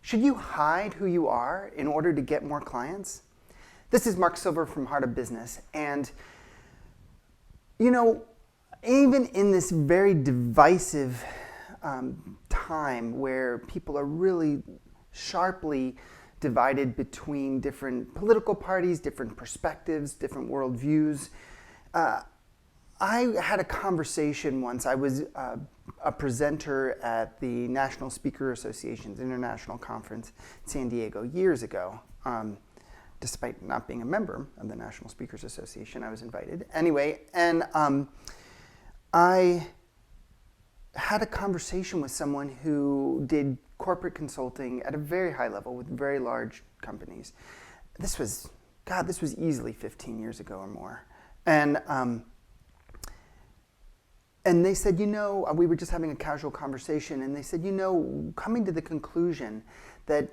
Should you hide who you are in order to get more clients? This is Mark Silver from Heart of Business. And, even in this very divisive time where people are really sharply divided between different political parties, different perspectives, different worldviews, I had a conversation once. I was a presenter at the National Speaker Association's International Conference in San Diego years ago. Despite not being a member of the National Speakers Association, I was invited. Anyway, and I had a conversation with someone who did corporate consulting at a very high level with very large companies. This was easily 15 years ago or more. And they said, we were just having a casual conversation, and they said, coming to the conclusion that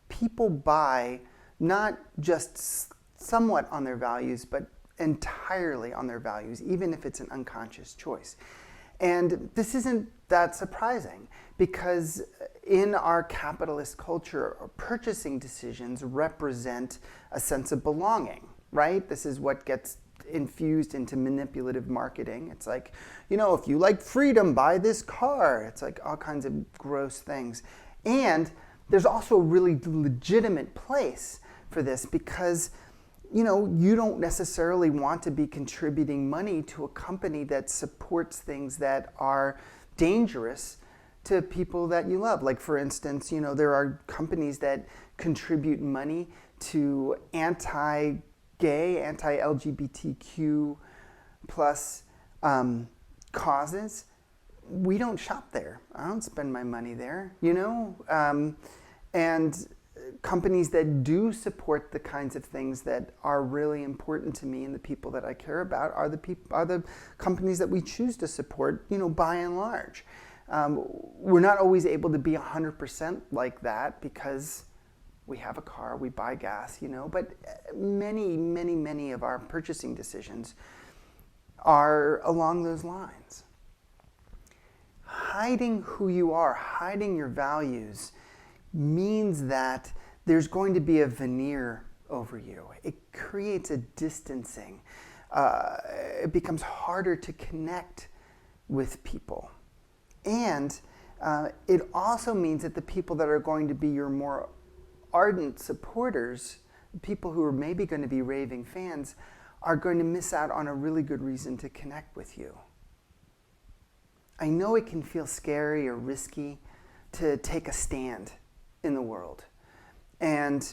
people buy not just somewhat on their values, but entirely on their values, even if it's an unconscious choice. And this isn't that surprising, because in our capitalist culture, purchasing decisions represent a sense of belonging, right? This is what gets infused into manipulative marketing. It's like, if you like freedom, buy this car. It's like all kinds of gross things. And there's also a really legitimate place for this, because you don't necessarily want to be contributing money to a company that supports things that are dangerous to people that you love. Like, for instance, there are companies that contribute money to anti-gay, anti-LGBTQ plus causes. We don't shop there. I don't spend my money there, and companies that do support the kinds of things that are really important to me and the people that I care about are the companies that we choose to support, by and large. We're not always able to be 100% like that because we have a car, we buy gas, but many, many, many of our purchasing decisions are along those lines. Hiding who you are, hiding your values, means that there's going to be a veneer over you. It creates a distancing. It becomes harder to connect with people. And it also means that the people that are going to be your more ardent supporters, people who are maybe going to be raving fans, are going to miss out on a really good reason to connect with you. I know it can feel scary or risky to take a stand in the world. And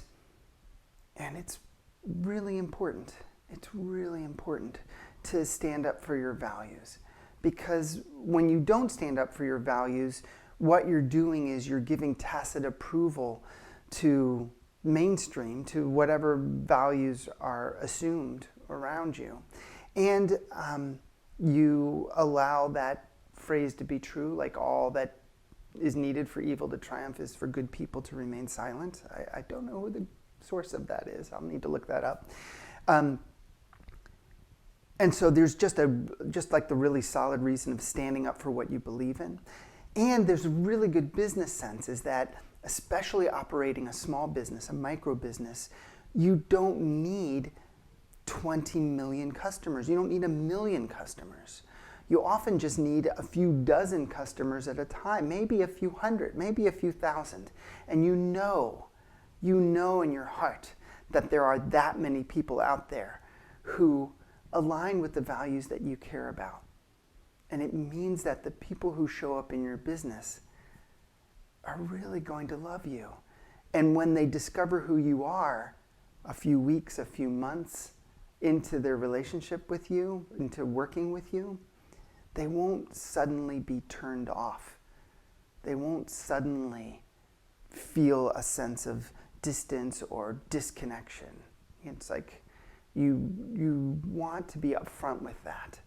it's really important. It's really important to stand up for your values. Because when you don't stand up for your values, what you're doing is you're giving tacit approval to mainstream, to whatever values are assumed around you. And you allow that phrase to be true, like all that is needed for evil to triumph is for good people to remain silent. I don't know who the source of that is. I'll need to look that up. And so there's just like the really solid reason of standing up for what you believe in. And there's a really good business sense, is that especially operating a small business, a micro business, you don't need 20 million customers. You don't need 1 million customers. You often just need a few dozen customers at a time, maybe a few hundred, maybe a few thousand. And you know in your heart that there are that many people out there who align with the values that you care about. And it means that the people who show up in your business are really going to love you. And when they discover who you are a few weeks, a few months into their relationship with you, into working with you, they won't suddenly be turned off. They won't suddenly feel a sense of distance or disconnection. It's like you want to be upfront with that,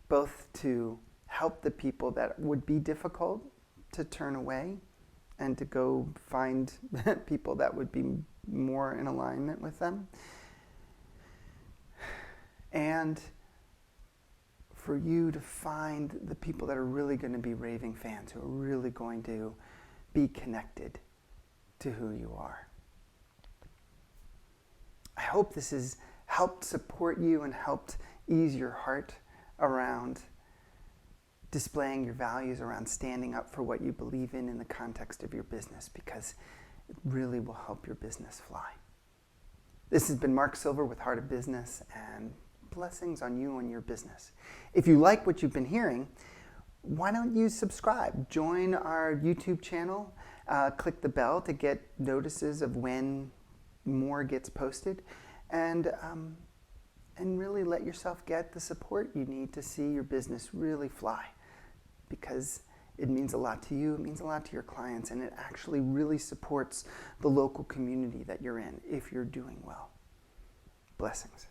both to help the people that would be difficult to turn away and to go find people that would be more in alignment with them, and for you to find the people that are really going to be raving fans, who are really going to be connected to who you are. I hope this has helped support you and helped ease your heart around displaying your values, around standing up for what you believe in the context of your business, because it really will help your business fly. This has been Mark Silver with Heart of Business, and blessings on you and your business. If you like what you've been hearing, why don't you subscribe? Join our YouTube channel. Click the bell to get notices of when more gets posted, and really let yourself get the support you need to see your business really fly, because it means a lot to you, it means a lot to your clients, and it actually really supports the local community that you're in if you're doing well. Blessings.